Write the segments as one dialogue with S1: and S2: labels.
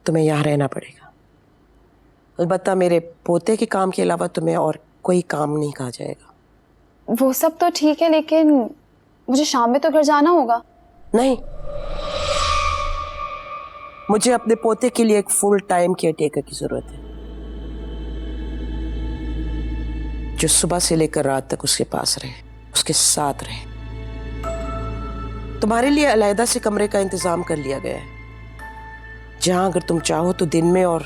S1: तुम्हें यहाँ रहना पड़ेगा। अलबत्ता मेरे पोते के काम के अलावा तुम्हें और कोई काम नहीं कहा जाएगा।
S2: वो सब तो ठीक है, लेकिन मुझे शाम में तो घर जाना होगा।
S1: नहीं, मुझे अपने पोते के लिए एक फुल टाइम केयरटेकर की जरूरत है, जो सुबह से लेकर रात तक उसके पास रहे, उसके साथ रहे। तुम्हारे लिए अलहदा से कमरे का इंतजाम कर लिया गया है, जहां अगर तुम चाहो तो दिन में और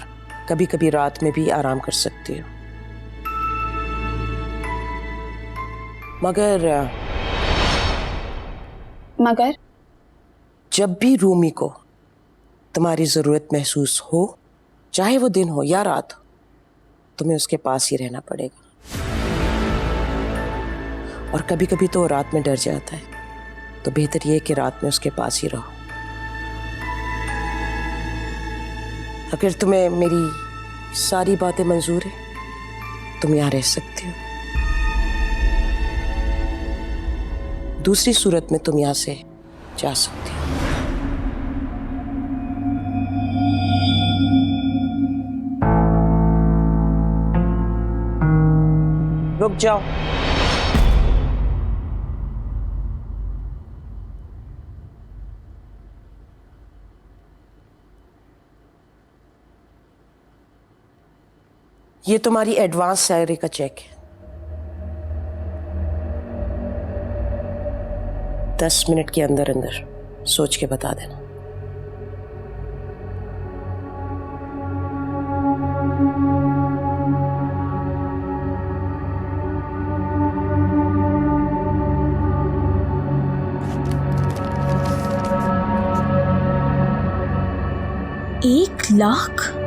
S1: कभी कभी रात में भी आराम कर सकती हो।
S2: मगर
S1: जब भी रूमी को तुम्हारी जरूरत महसूस हो, चाहे वो दिन हो या रात हो, तुम्हें उसके पास ही रहना पड़ेगा। और कभी कभी तो रात में डर जाता है, तो बेहतर ये कि रात में उसके पास ही रहो। अगर तुम्हें मेरी सारी बातें मंजूर है, तुम यहां रह सकती हो। दूसरी सूरत में तुम यहां से जा सकती हो। रुक जाओ। ये तुम्हारी एडवांस सैलरी का चेक है। 10 मिनट के अंदर अंदर सोच के बता देना।
S3: $1,00,000?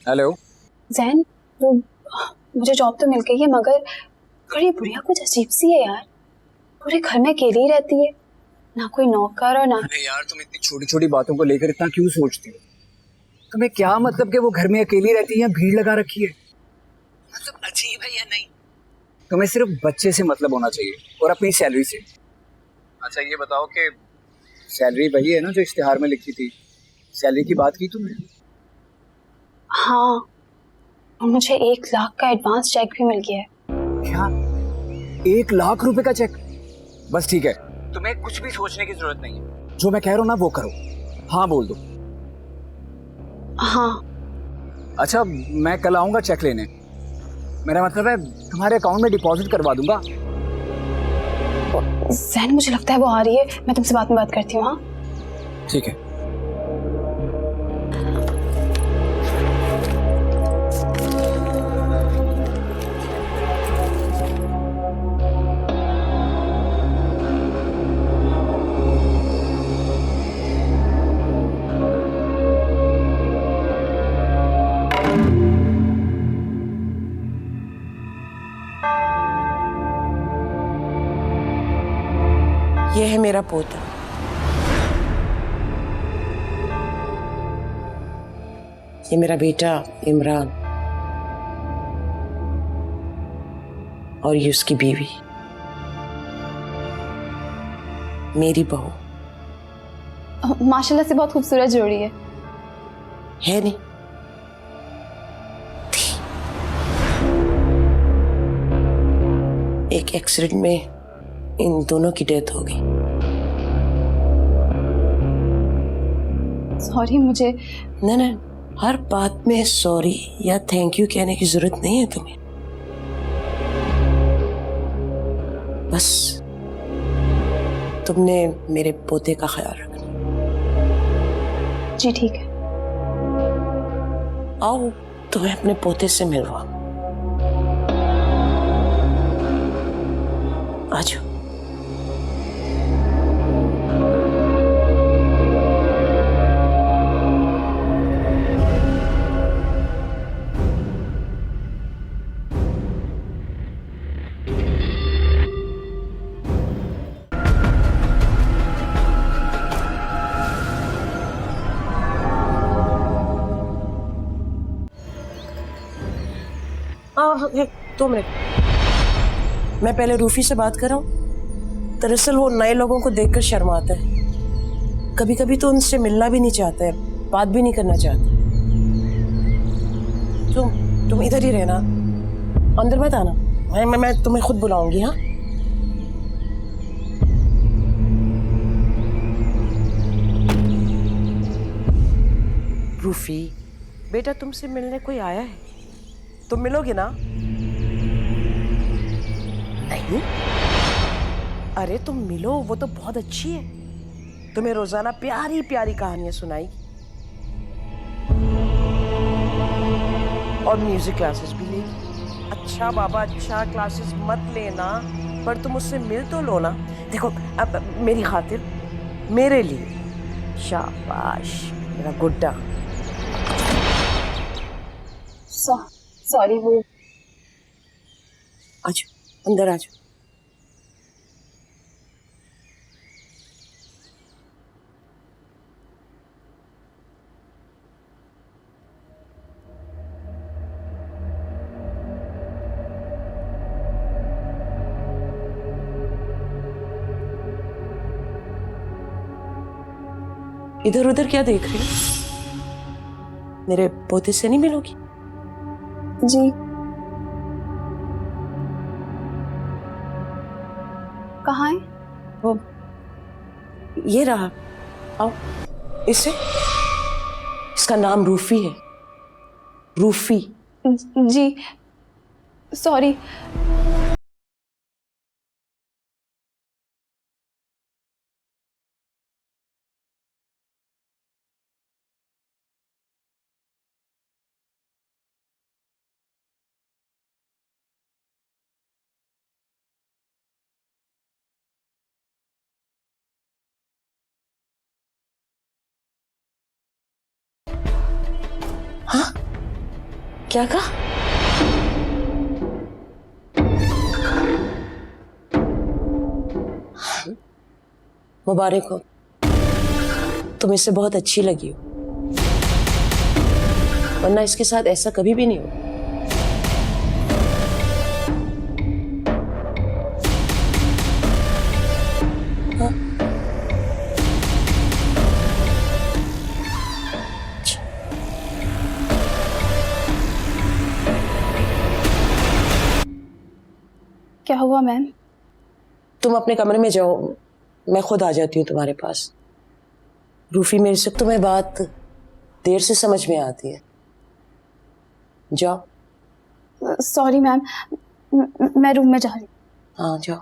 S4: हेलो
S2: जैन, वो मुझे जॉब तो मिल गई है, मगर बड़ी बुढ़िया कुछ अजीब सी है यार। पूरे घर में अकेली ही रहती है, ना कोई नौकर और ना।
S4: अरे यार, तुम इतनी छोटी छोटी बातों को लेकर इतना क्यों सोचती हो? तुम्हें क्या मतलब कि वो घर में अकेली रहती है या भीड़ लगा रखी है? मतलब अजीब है या नहीं? तुम्हें सिर्फ बच्चे से मतलब होना चाहिए और अपनी सैलरी से। अच्छा ये बताओ कि सैलरी वही है ना जो इश्तिहार में लिखी थी? सैलरी की बात की तुमने?
S2: हाँ, और मुझे 1,00,000 का एडवांस चेक भी मिल गया है।
S4: क्या? 1,00,000 रुपए का चेक? बस ठीक है, तुम्हें कुछ भी सोचने की जरूरत नहीं है। जो मैं कह रहा हूँ ना वो करो। हाँ बोल दो।
S2: हाँ।
S4: अच्छा, मैं कल आऊंगा चेक लेने। मेरा मतलब है तुम्हारे अकाउंट में डिपॉजिट करवा दूंगा।
S2: जैन, मुझे लगता है वो आ रही है, मैं तुमसे बाद में बात करती हूँ। हाँ
S4: ठीक है।
S1: ये है मेरा पोता। ये मेरा बेटा इमरान, और ये उसकी बीवी, मेरी बहू।
S2: माशाल्लाह से बहुत खूबसूरत जोड़ी है।
S1: है नहीं? एक एक्सीडेंट में इन दोनों की डेथ हो गई।
S2: सॉरी, मुझे
S1: नहीं, हर बात में सॉरी या थैंक यू कहने की जरूरत नहीं है तुम्हें। बस तुमने मेरे पोते का ख्याल रखना।
S2: जी ठीक है।
S1: आओ तुम्हें अपने पोते से मिलवा। आ जाओ। हाँ, 2 मिनट। मैं पहले रूफी से बात कर रहा हूँ। दरअसल वो नए लोगों को देखकर शर्माता है, कभी कभी तो उनसे मिलना भी नहीं चाहता है, बात भी नहीं करना चाहता। तुम इधर ही रहना, अंदर मत आना। मैं तुम्हें खुद बुलाऊंगी। हाँ, रूफी बेटा, तुमसे मिलने कोई आया है, तुम मिलोगे ना? नहीं, अरे तुम मिलो, वो तो बहुत अच्छी है, तुम्हें रोजाना प्यारी प्यारी कहानियां सुनाएगी और म्यूजिक क्लासेस भी लेगी। अच्छा बाबा, अच्छा, क्लासेस मत लेना, पर तुम उससे मिल तो लो ना। देखो, अब मेरी खातिर, मेरे लिए। शाबाश मेरा गुड्डा।
S2: सॉरी, वो
S1: आजो, अंदर आजो। इधर उधर क्या देख रही हो? मेरे पोते से नहीं मिलोगी?
S2: जी, कहाँ है?
S1: वो ये रहा, आओ। इससे, इसका नाम रूफी है, रूफी।
S2: जी, सॉरी।
S1: हाँ, क्या कहा? मुबारक हो, तुम इससे बहुत अच्छी लगी हो, वरना इसके साथ ऐसा कभी भी नहीं हो। हाँ? अच्छा।
S2: क्या हुआ मैम?
S1: तुम अपने कमरे में जाओ, मैं खुद आ जाती हूँ तुम्हारे पास। रूफी, मेरे से तुम्हें बात देर से समझ में आती है। जाओ।
S2: सॉरी मैम, मैं रूम में जा रही हूँ।
S1: हाँ, जाओ।